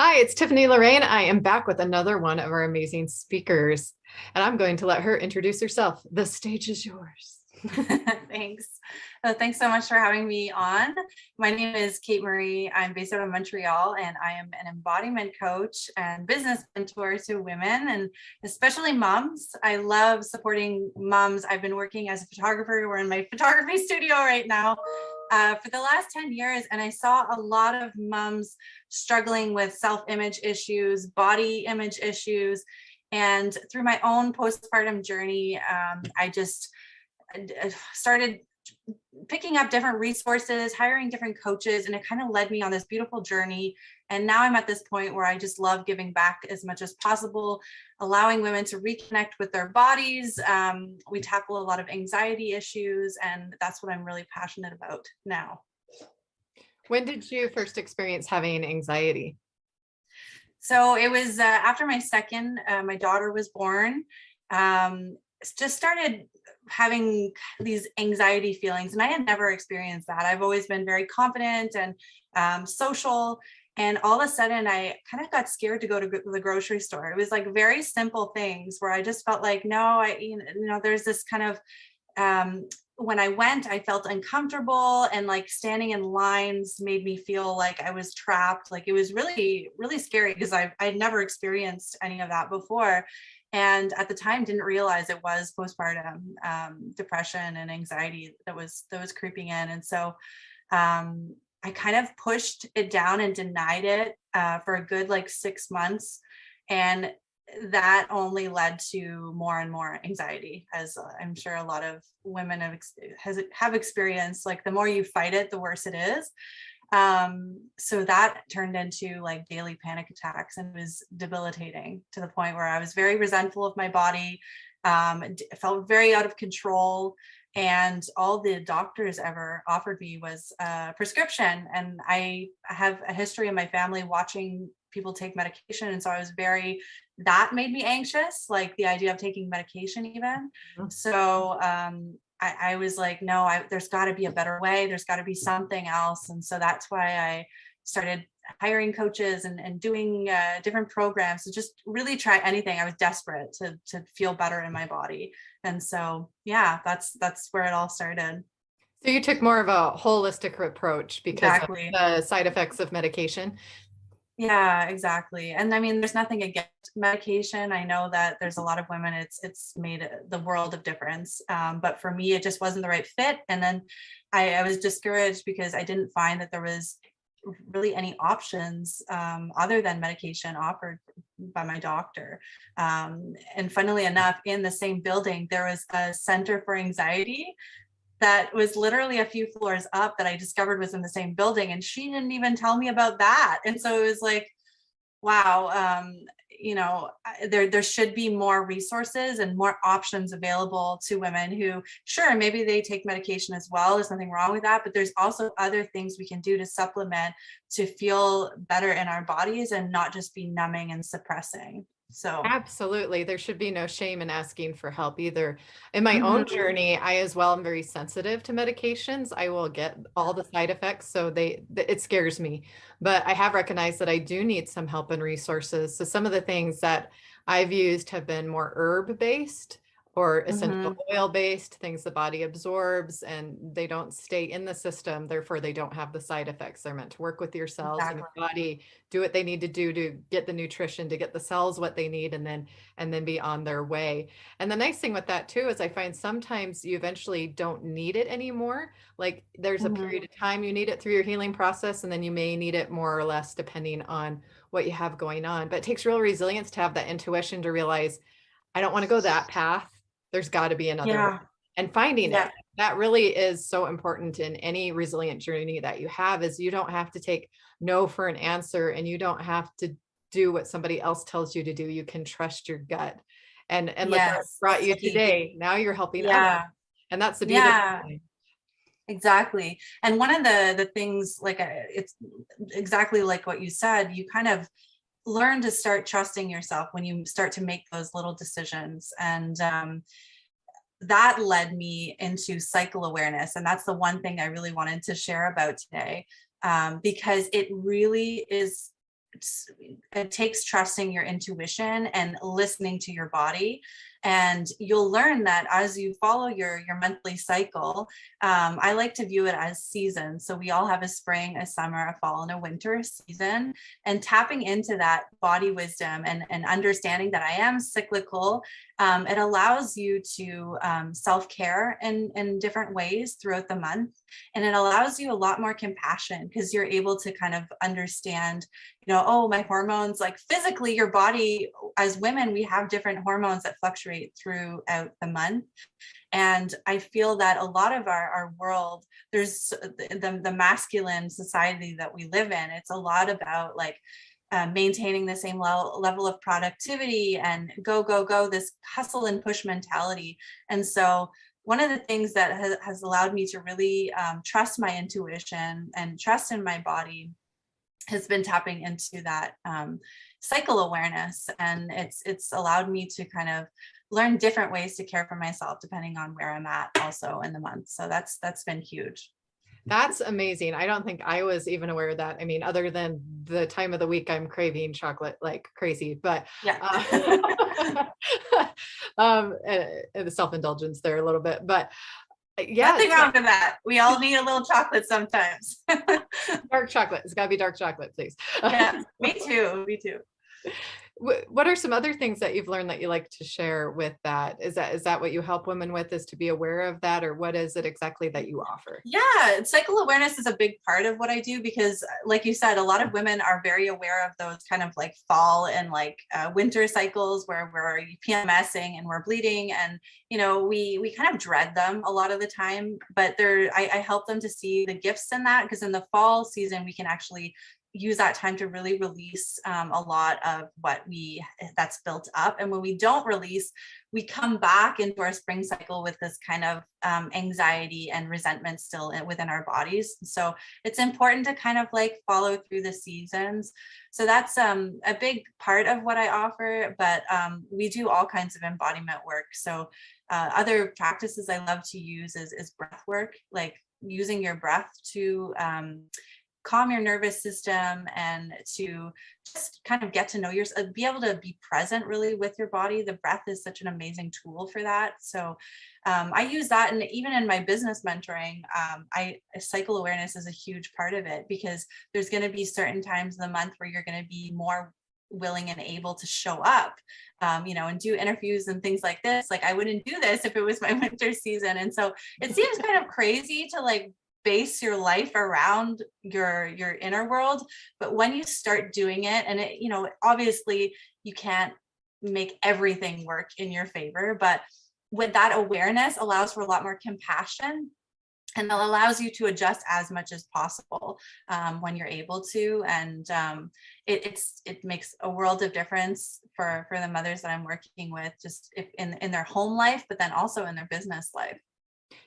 Hi, it's Tiffany Lorraine. I am back with another one of our amazing speakers, and I'm going to let her introduce herself. The stage is yours. Thanks. Thanks so much for having me on. My name is Kate Marie. I'm based out of Montreal, and I am an embodiment coach and business mentor to women, and especially moms. I love supporting moms. I've been working as a photographer. We're in my photography studio right now for the last 10 years, and I saw a lot of moms struggling with self-image issues, body image issues, and through my own postpartum journey, I just started picking up different resources, hiring different coaches, and it kind of led me on this beautiful journey. And now I'm at this point where I just love giving back as much as possible, allowing women to reconnect with their bodies. We tackle a lot of anxiety issues, and that's what I'm really passionate about now. When did you first experience having anxiety? So it was after my second, my daughter was born. Just started having these anxiety feelings, and I had never experienced that. I've always been very confident and social, and all of a sudden I kind of got scared to go to the grocery store. It was like very simple things where I just felt like, no, there's this kind of when I went, I felt uncomfortable, and like standing in lines made me feel like I was trapped. Like it was really, really scary because I'd never experienced any of that before. And at the time didn't realize it was postpartum depression and anxiety that was creeping in. And so I kind of pushed it down and denied it for a good 6 months. And that only led to more and more anxiety, as I'm sure a lot of women have experienced. Like the more you fight it, the worse it is. So that turned into like daily panic attacks, and was debilitating to the point where I was very resentful of my body, felt very out of control. And all the doctors ever offered me was a prescription. And I have a history in my family watching people take medication. And so that made me anxious, like the idea of taking medication even. So I was like, no, there's got to be a better way. There's got to be something else. And so that's why I started hiring coaches and doing different programs to just really try anything. I was desperate to feel better in my body. And so, yeah, that's where it all started. So you took more of a holistic approach because of Exactly. the side effects of medication. Yeah, exactly. And I mean, there's nothing against medication. I know that there's a lot of women, it's made the world of difference. But for me, it just wasn't the right fit. And then I was discouraged because I didn't find that there was really any options other than medication offered by my doctor. And funnily enough, in the same building, there was a center for anxiety that was literally a few floors up that I discovered was in the same building, and she didn't even tell me about that. And so it was like, wow, there should be more resources and more options available to women who, sure, maybe they take medication as well. There's nothing wrong with that, but there's also other things we can do to supplement, to feel better in our bodies and not just be numbing and suppressing. So Absolutely. There should be no shame in asking for help either. In my own mhm. journey, I as well am very sensitive to medications. I will get all the side effects, so it scares me. But I have recognized that I do need some help and resources. So some of the things that I've used have been more herb based or essential Mhm. oil based, things the body absorbs and they don't stay in the system. Therefore, they don't have the side effects. They're meant to work with your cells and Exactly. your body, do what they need to do to get the nutrition, to get the cells what they need, and then be on their way. And the nice thing with that too is I find sometimes you eventually don't need it anymore. Like there's a Mhm. period of time you need it through your healing process, and then you may need it more or less depending on what you have going on. But it takes real resilience to have that intuition to realize I don't want to go that path. There's got to be another way. Yeah. And finding it, Yeah. that really is so important in any resilient journey that you have, is you don't have to take no for an answer, and you don't have to do what somebody else tells you to do. You can trust your gut. And look where it Yes. brought you Key. today. Now you're helping others. Yeah. And that's the beautiful Yeah. thing. Exactly. And one of the things, it's exactly like what you said, you kind of learn to start trusting yourself when you start to make those little decisions. And that led me into cycle awareness. And that's the one thing I really wanted to share about today, because it really is it takes trusting your intuition and listening to your body. And you'll learn that as you follow your monthly cycle. I like to view it as seasons. So we all have a spring, a summer, a fall, and a winter season. And tapping into that body wisdom and understanding that I am cyclical, it allows you to self-care in different ways throughout the month. And it allows you a lot more compassion because you're able to kind of understand, oh, my hormones, like physically your body, as women, we have different hormones that fluctuate throughout the month. And I feel that a lot of our world, there's the masculine society that we live in. It's a lot about like maintaining the same level of productivity and go, this hustle and push mentality. And so one of the things that has allowed me to really trust my intuition and trust in my body has been tapping into that cycle awareness. And it's allowed me to kind of learn different ways to care for myself depending on where I'm at also in the month. So that's been huge. That's amazing. I don't think I was even aware of that. I mean, other than the time of the week I'm craving chocolate like crazy, but yeah. The self-indulgence there a little bit, but yeah. Nothing wrong with that. We all need a little chocolate sometimes. Dark chocolate. It's gotta be dark chocolate, please. Yeah, me too. What are some other things that you've learned that you like to share with that? Is that what you help women with, is to be aware of that, or what is it exactly that you offer? Yeah, cycle awareness is a big part of what I do because, like you said, a lot of women are very aware of those kind of like fall and like winter cycles where we're PMSing and we're bleeding, and we kind of dread them a lot of the time. But I help them to see the gifts in that, because in the fall season we can actually use that time to really release a lot of that's built up. And when we don't release, we come back into our spring cycle with this kind of anxiety and resentment still within our bodies. So it's important to kind of like follow through the seasons. So that's a big part of what I offer, but we do all kinds of embodiment work. So other practices I love to use is breath work, like using your breath to calm your nervous system and to just kind of get to know yourself, be able to be present really with your body. The breath is such an amazing tool for that. So I use that, and even in my business mentoring, cycle awareness is a huge part of it, because there's going to be certain times in the month where you're going to be more willing and able to show up, and do interviews and things like this. Like I wouldn't do this if it was my winter season. And so it seems kind of crazy to like base your life around your inner world, but when you start doing it, and it, obviously you can't make everything work in your favor, but with that awareness allows for a lot more compassion, and it allows you to adjust as much as possible when you're able to. And it makes a world of difference for the mothers that I'm working with, just in their home life, but then also in their business life.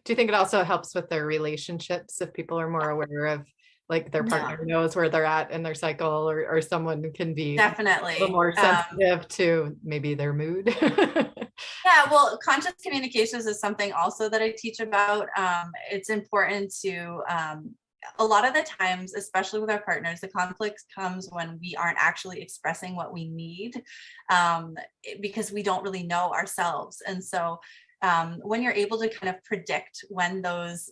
Do you think it also helps with their relationships if people are more aware of like their partner knows where they're at in their cycle, or someone can be definitely a little more sensitive to maybe their mood? Yeah, well, conscious communications is something also that I teach about. It's important to a lot of the times, especially with our partners, the conflict comes when we aren't actually expressing what we need, because we don't really know ourselves. And so when you're able to kind of predict when those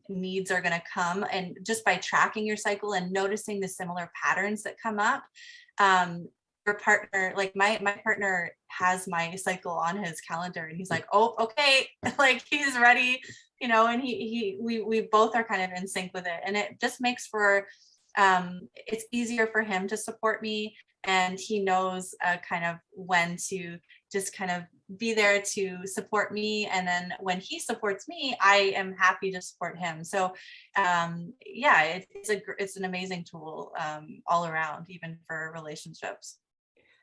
needs are going to come, and just by tracking your cycle and noticing the similar patterns that come up, your partner, like my partner has my cycle on his calendar, and he's like, oh, okay, like he's ready, and we both are kind of in sync with it. And it just makes for, it's easier for him to support me, and he knows kind of when to just kind of be there to support me. And then when he supports me, I am happy to support him. So yeah, it's an amazing tool all around, even for relationships.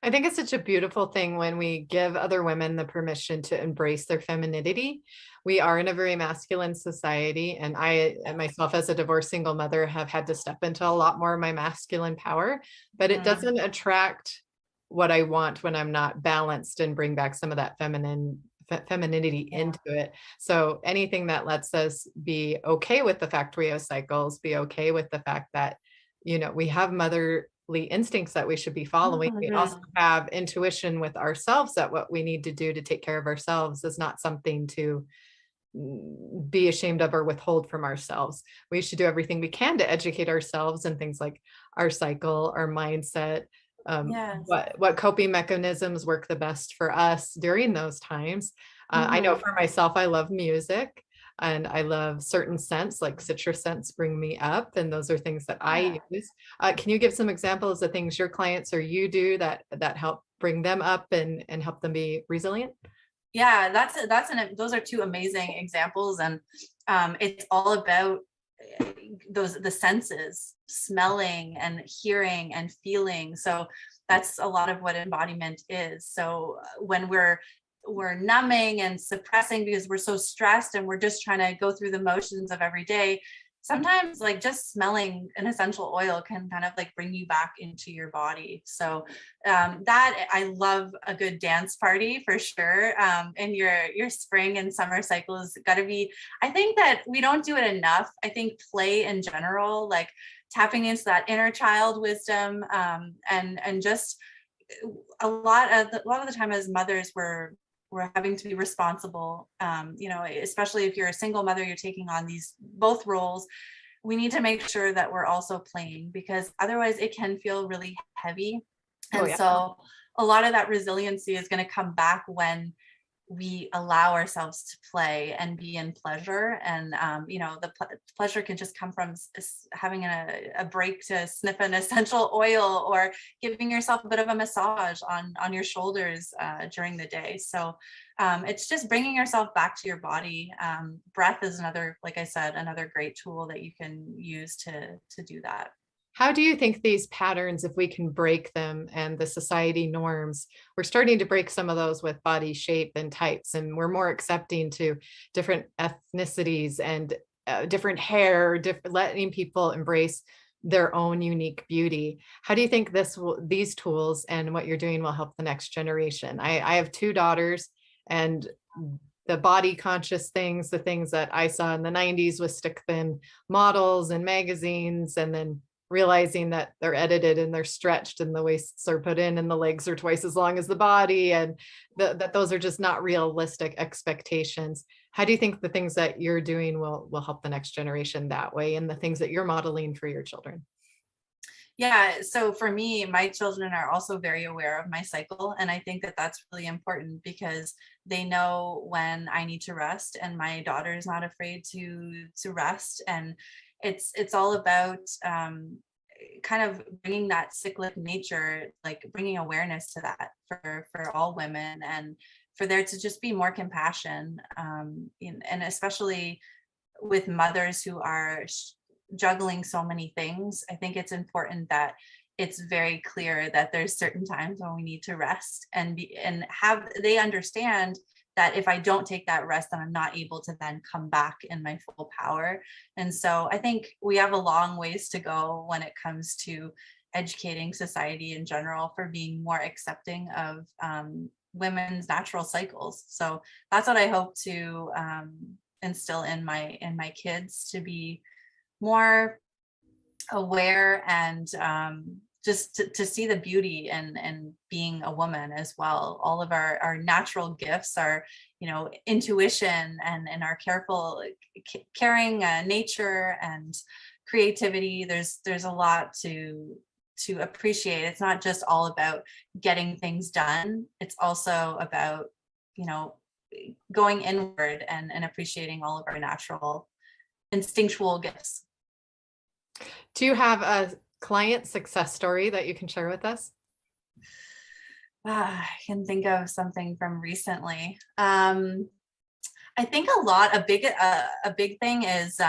I think it's such a beautiful thing when we give other women the permission to embrace their femininity. We are in a very masculine society, and I myself, as a divorced single mother, have had to step into a lot more of my masculine power, but it doesn't attract what I want when I'm not balanced, and bring back some of that femininity into it. So anything that lets us be okay with the fact we have cycles, be okay with the fact that, we have instincts that we should be following. We also have intuition with ourselves that what we need to do to take care of ourselves is not something to be ashamed of or withhold from ourselves. We should do everything we can to educate ourselves and things like our cycle, our mindset, Yes. what coping mechanisms work the best for us during those times. I know for myself, I love music and I love certain scents like citrus scents bring me up. And those are things that I use. Can you give some examples of things your clients or you do that help bring them up and help them be resilient? Yeah, those are two amazing examples. And it's all about the senses, smelling and hearing and feeling. So that's a lot of what embodiment is. So when we're numbing and suppressing because we're so stressed and we're just trying to go through the motions of every day, sometimes like just smelling an essential oil can kind of like bring you back into your body. So that I love a good dance party for sure. And your spring and summer cycles got to be, I think that we don't do it enough. I think play in general, like tapping into that inner child wisdom, and just a lot of the time as mothers, we're having to be responsible, especially if you're a single mother, you're taking on these both roles. We need to make sure that we're also playing, because otherwise it can feel really heavy. And so a lot of that resiliency is going to come back when we allow ourselves to play and be in pleasure. And the pleasure can just come from having a break to sniff an essential oil, or giving yourself a bit of a massage on your shoulders during the day. So it's just bringing yourself back to your body. Breath is another, like I said, another great tool that you can use to do that. How do you think these patterns, if we can break them and the society norms, we're starting to break some of those with body shape and types, and we're more accepting to different ethnicities and different hair, letting people embrace their own unique beauty. How do you think these tools and what you're doing will help the next generation? I have two daughters, and the body conscious things, the things that I saw in the 90s with stick thin models and magazines, and then realizing that they're edited and they're stretched and the waists are put in and the legs are twice as long as the body, and that those are just not realistic expectations. How do you think the things that you're doing will help the next generation that way, and the things that you're modeling for your children? Yeah, so for me, my children are also very aware of my cycle, and I think that that's really important because they know when I need to rest, and my daughter is not afraid to rest. And it's all about kind of bringing that cyclic nature, like bringing awareness to that for all women, and for there to just be more compassion, and especially with mothers who are juggling so many things. I think it's important that it's very clear that there's certain times when we need to rest, and they understand that if I don't take that rest, then I'm not able to then come back in my full power. And so I think we have a long ways to go when it comes to educating society in general for being more accepting of women's natural cycles. So that's what I hope to instill in my kids, to be more aware, and just to see the beauty and being a woman as well. All of our natural gifts, our intuition, and our caring nature and creativity. There's a lot to appreciate. It's not just all about getting things done. It's also about going inward and appreciating all of our natural instinctual gifts. Do you have a client success story that you can share with us? I can think of something from recently. I think a big thing is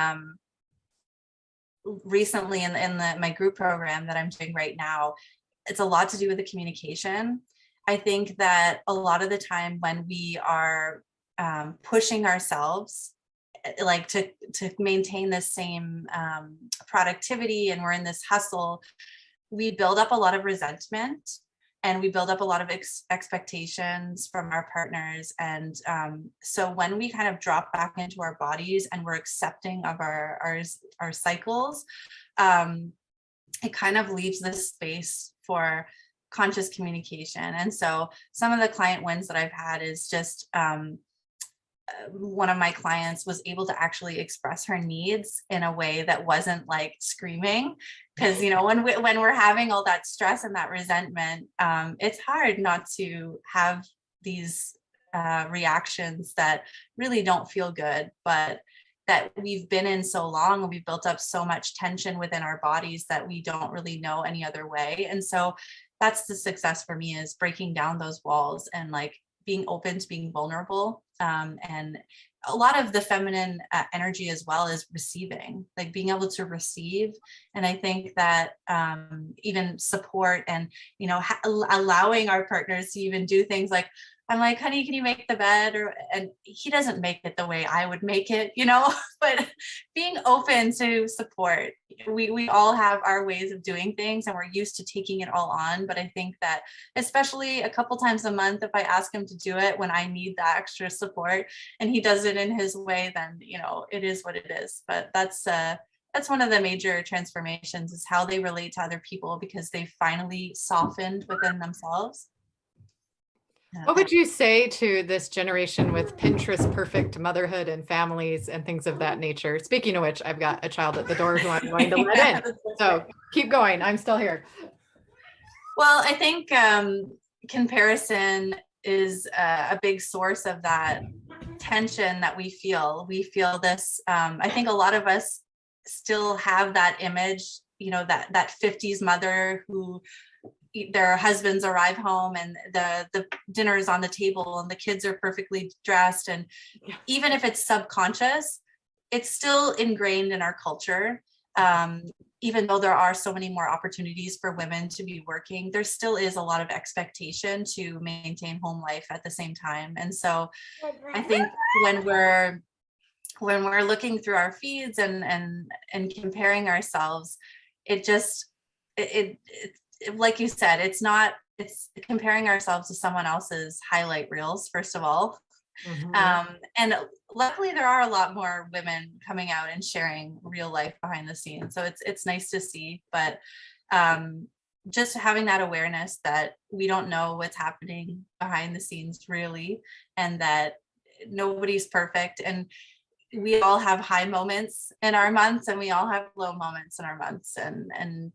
recently in my group program that I'm doing right now. It's a lot to do with the communication. I think that a lot of the time when we are pushing ourselves, like to maintain the same productivity, and we're in this hustle, we build up a lot of resentment, and we build up a lot of expectations from our partners. And so when we kind of drop back into our bodies and we're accepting of our cycles, it kind of leaves this space for conscious communication. And so some of the client wins that I've had is just one of my clients was able to actually express her needs in a way that wasn't like screaming, because when we're having all that stress and that resentment, it's hard not to have these reactions that really don't feel good, but that we've been in so long and we've built up so much tension within our bodies that we don't really know any other way. And so that's the success for me, is breaking down those walls and like being open to being vulnerable. And a lot of the feminine energy as well is receiving, like being able to receive. And I think that even support and, allowing our partners to even do things like, I'm like, honey, can you make the bed? And he doesn't make it the way I would make it, but being open to support. We all have our ways of doing things and we're used to taking it all on. But I think that especially a couple times a month, if I ask him to do it when I need that extra support and he does it in his way, then, it is what it is. But that's one of the major transformations, is how they relate to other people, because they finally softened within themselves. What would you say to this generation with Pinterest perfect motherhood and families and things of that nature? Speaking of which, I've got a child at the door who I'm going to let in. So keep going. I'm still here. Well, I think comparison is a big source of that tension that we feel. We feel this. I think a lot of us still have that image, that 50s mother who their husbands arrive home and the dinner is on the table and the kids are perfectly dressed. And even if it's subconscious, it's still ingrained in our culture. Even though there are so many more opportunities for women to be working, there still is a lot of expectation to maintain home life at the same time. And so I think when we're looking through our feeds and comparing ourselves, it like you said, it's comparing ourselves to someone else's highlight reels, first of all. Mm-hmm. And luckily there are a lot more women coming out and sharing real life behind the scenes. So it's nice to see, but just having that awareness that we don't know what's happening behind the scenes really, and that nobody's perfect. And we all have high moments in our months and we all have low moments in our months. And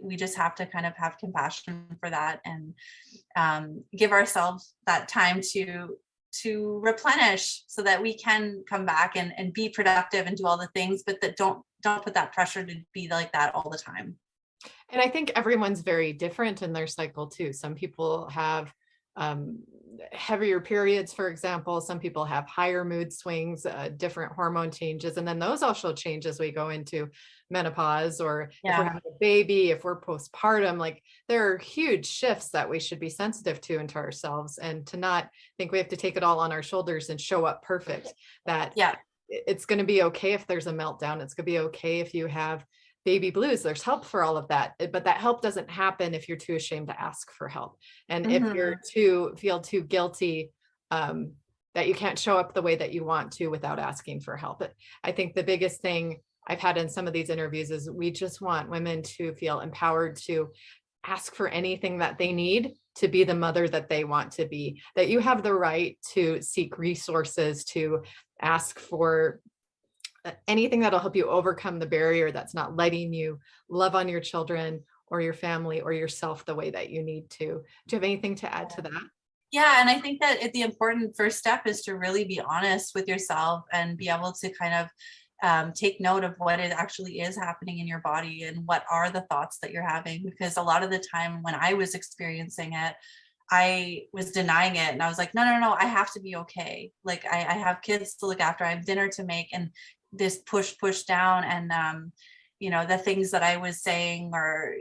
we just have to kind of have compassion for that and give ourselves that time to replenish so that we can come back and be productive and do all the things, but that don't put that pressure to be like that all the time. And I think everyone's very different in their cycle too. Some people have heavier periods, for example. Some people have higher mood swings, different hormone changes, and then those also change as we go into menopause, or if we're having a baby, if we're postpartum. Like, there are huge shifts that we should be sensitive to into ourselves, and to not think we have to take it all on our shoulders and show up perfect. That it's going to be okay if there's a meltdown. It's going to be okay if you have baby blues. There's help for all of that, but that help doesn't happen if you're too ashamed to ask for help. And if you're feel too guilty that you can't show up the way that you want to without asking for help. But I think the biggest thing I've had in some of these interviews is we just want women to feel empowered to ask for anything that they need to be the mother that they want to be, that you have the right to seek resources, to ask for anything that'll help you overcome the barrier that's not letting you love on your children or your family or yourself the way that you need to. Do you have anything to add to that? Yeah, and I think that the important first step is to really be honest with yourself and be able to kind of take note of what it actually is happening in your body and what are the thoughts that you're having. Because a lot of the time when I was experiencing it, I was denying it, and I was like, no, I have to be okay. Like, I have kids to look after, I have dinner to make, and this push down, and the things that I was saying or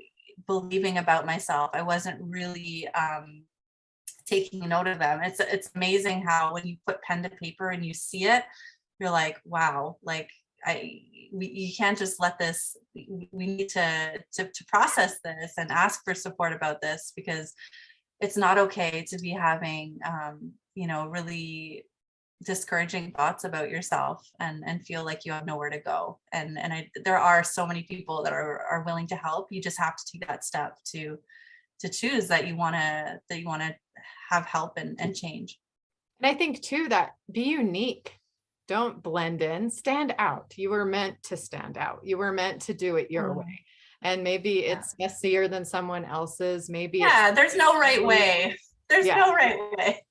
believing about myself, I wasn't really taking note of them. It's amazing how when you put pen to paper and you see it, you're like, wow, like you can't just let this. We need to process this and ask for support about this, because it's not okay to be having really discouraging thoughts about yourself and feel like you have nowhere to go. And there are so many people that are willing to help. You just have to take that step to choose that you want to have help and change. And I think too, that be unique. Don't blend in, stand out. You were meant to stand out. You were meant to do it your way. And maybe it's messier than someone else's. Maybe there's no right way. There's no right way.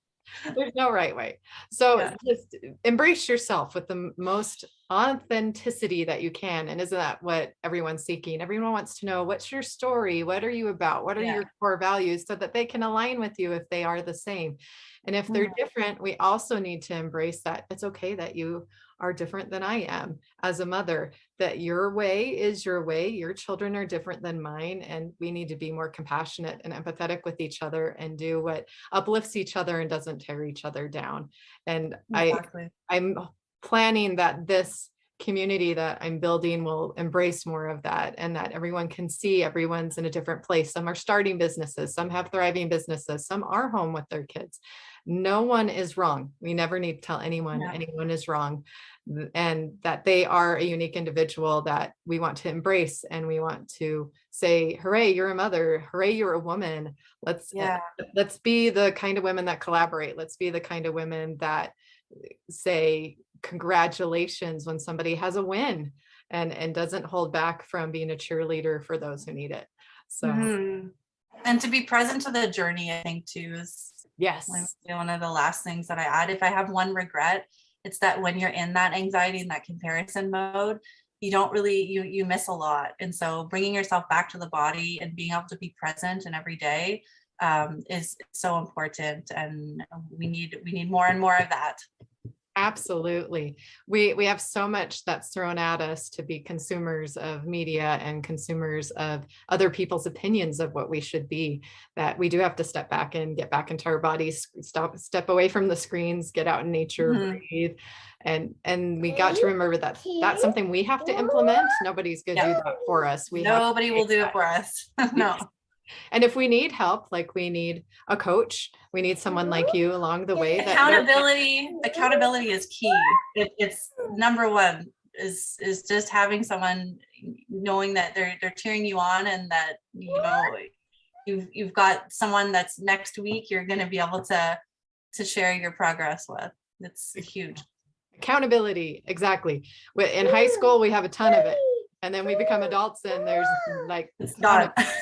There's no right way. So just embrace yourself with the most authenticity that you can. And isn't that what everyone's seeking? Everyone wants to know, what's your story? What are you about? What are your core values, so that they can align with you if they are the same. And if they're different, we also need to embrace that it's okay that you are different than I am as a mother, that your way is your way. Your children are different than mine. And we need to be more compassionate and empathetic with each other and do what uplifts each other and doesn't tear each other down. And I'm planning that this community that I'm building will embrace more of that, and that everyone can see everyone's in a different place. Some are starting businesses, some have thriving businesses, some are home with their kids. No one is wrong. We never need to tell anyone anyone is wrong, and that they are a unique individual that we want to embrace. And we want to say, hooray, you're a mother. Hooray, you're a woman. Let's be the kind of women that collaborate. Let's be the kind of women that say congratulations when somebody has a win, and doesn't hold back from being a cheerleader for those who need it. So and to be present to the journey, I think too, is one of the last things that I add. If I have one regret, it's that when you're in that anxiety and that comparison mode, you don't really, you miss a lot. And so bringing yourself back to the body and being able to be present in every day is so important. And we need more and more of that. Absolutely. We have so much that's thrown at us to be consumers of media and consumers of other people's opinions of what we should be, that we do have to step back and get back into our bodies, step away from the screens, get out in nature, breathe. And we got to remember that that's something we have to implement. Nobody's going to do that for us. Nobody will do it for us. No. And if we need help, like we need a coach, we need someone like you along the way. Accountability is key. It's number one is just having someone knowing that they're cheering you on, and that, you know, you've got someone that's next week you're going to be able to share your progress with. It's huge. Accountability. Exactly. In high school, we have a ton of it. And then we become adults and there's like,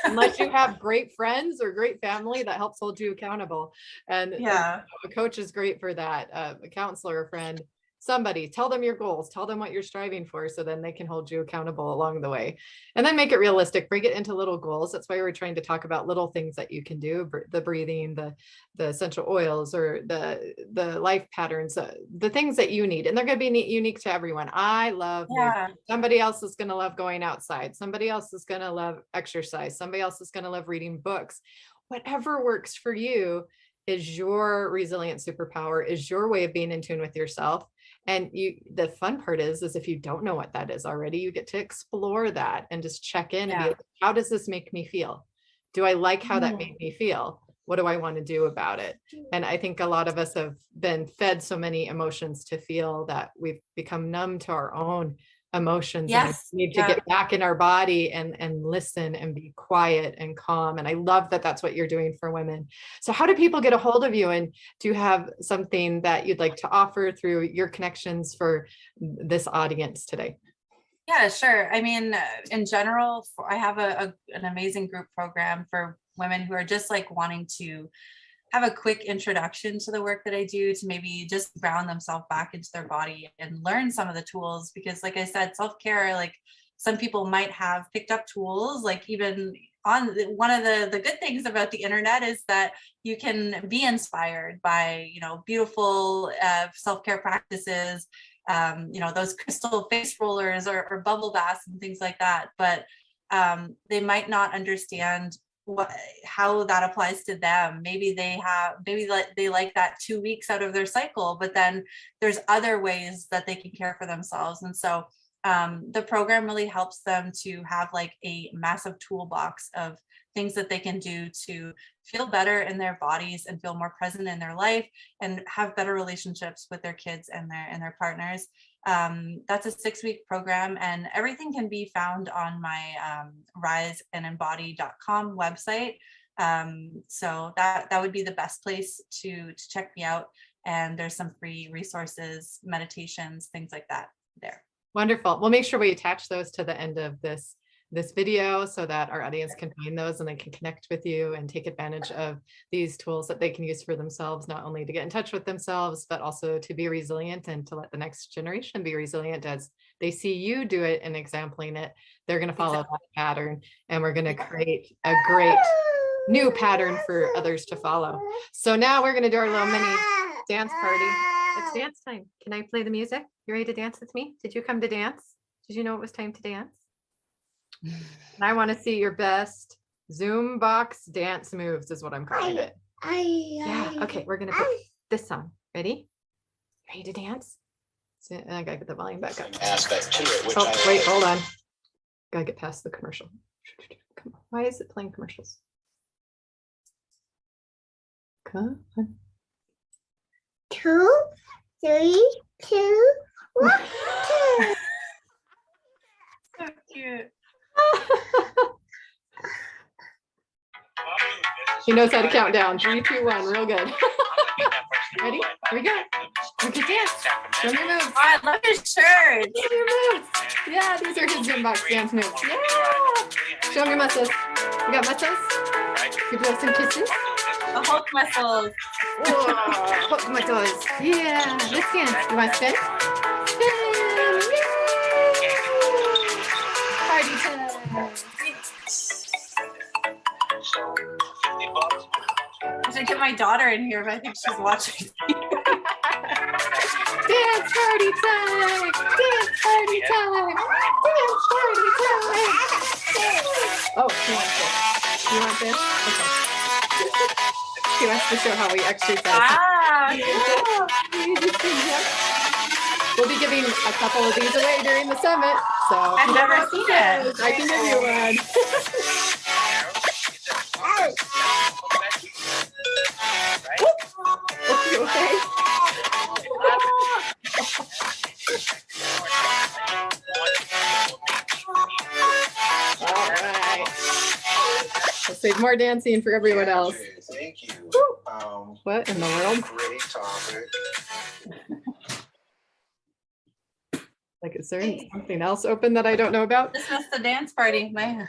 unless you have great friends or great family that helps hold you accountable. And a coach is great for that. A counselor, a friend, somebody, tell them your goals, tell them what you're striving for, so then they can hold you accountable along the way. And then make it realistic, break it into little goals. That's why we're trying to talk about little things that you can do, the breathing, the essential oils, or the life patterns, the things that you need. And they're going to be unique to everyone. I love music. Somebody else is going to love going outside. Somebody else is going to love exercise. Somebody else is going to love reading books. Whatever works for you is your resilient superpower, is your way of being in tune with yourself. And the fun part is if you don't know what that is already, you get to explore that and just check in and be like, how does this make me feel? Do I like how that made me feel? What do I want to do about it? And I think a lot of us have been fed so many emotions to feel that we've become numb to our own emotions. And we need to get back in our body and listen and be quiet and calm. And I love that that's what you're doing for women. So how do people get a hold of you? And do you have something that you'd like to offer through your connections for this audience today? Yeah, sure. I mean, in general, I have an amazing group program for women who are just like wanting to have a quick introduction to the work that I do, to maybe just ground themselves back into their body and learn some of the tools. Because like I said, self-care, like some people might have picked up tools, like even on one of the good things about the internet is that you can be inspired by, you know, beautiful self-care practices, you know, those crystal face rollers or bubble baths and things like that. But they might not understand how that applies to them. Maybe they like that 2 weeks out of their cycle, but then there's other ways that they can care for themselves. And so The program really helps them to have like a massive toolbox of things that they can do to feel better in their bodies and feel more present in their life and have better relationships with their kids and their partners. That's a 6-week program, and everything can be found on my riseandembody.com website. So that would be the best place to check me out. And there's some free resources, meditations, things like that there. Wonderful. We'll make sure we attach those to the end of this video so that our audience can find those and they can connect with you and take advantage of these tools that they can use for themselves, not only to get in touch with themselves, but also to be resilient and to let the next generation be resilient as they see you do it and exempling it. They're going to follow that pattern, and we're going to create a great new pattern for others to follow. So now we're going to do our little mini dance party. It's dance time. Can I play the music? You ready to dance with me? Did you come to dance? Did you know it was time to dance? And I want to see your best Zoom box dance moves is what I'm calling it. Yeah. Okay. We're going to put this song. Ready? Ready to dance? So, I got to get the volume back up. Aspect to it, which oh, wait, hold on. Got to get past the commercial. Come on. Why is it playing commercials? Come on. 2, 3, 2, 1, 2. So cute. She knows how to count down. 3, 2, 1. Real good. Ready? Here we go. Look at dance. Show me your moves. Oh, I love your shirt. Show me your moves. Yeah, these are his Zoom box dance moves. Yeah. Show me your muscles. You got muscles? Give love some kisses. The Hulk muscles. Whoa. Hook muscles. Yeah. Let's dance. You want to spin? Spin. Yay. Party time. I should get my daughter in here, but I think she's watching. Dance party time! Dance party time! Dance party time! Oh, she wants this. You want this? Okay. She wants to show how we exercise. Ah, We'll be giving a couple of these away during the summit. So I've never seen it. I can give you one. You okay? All right. We'll save more dancing for everyone else. Thank you. What in the world? Great topic. Like, is there something else open that I don't know about? This was the dance party. My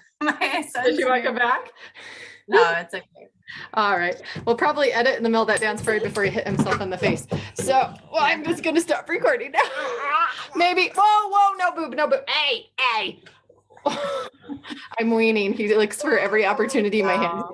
son. Did you want to come back? No, it's okay. All right. We'll probably edit in the middle of that dance party before he hit himself in the face. So, well, I'm just going to stop recording now. Maybe. Whoa, no boob, no boob. Hey. I'm weaning. He looks for every opportunity in my hands.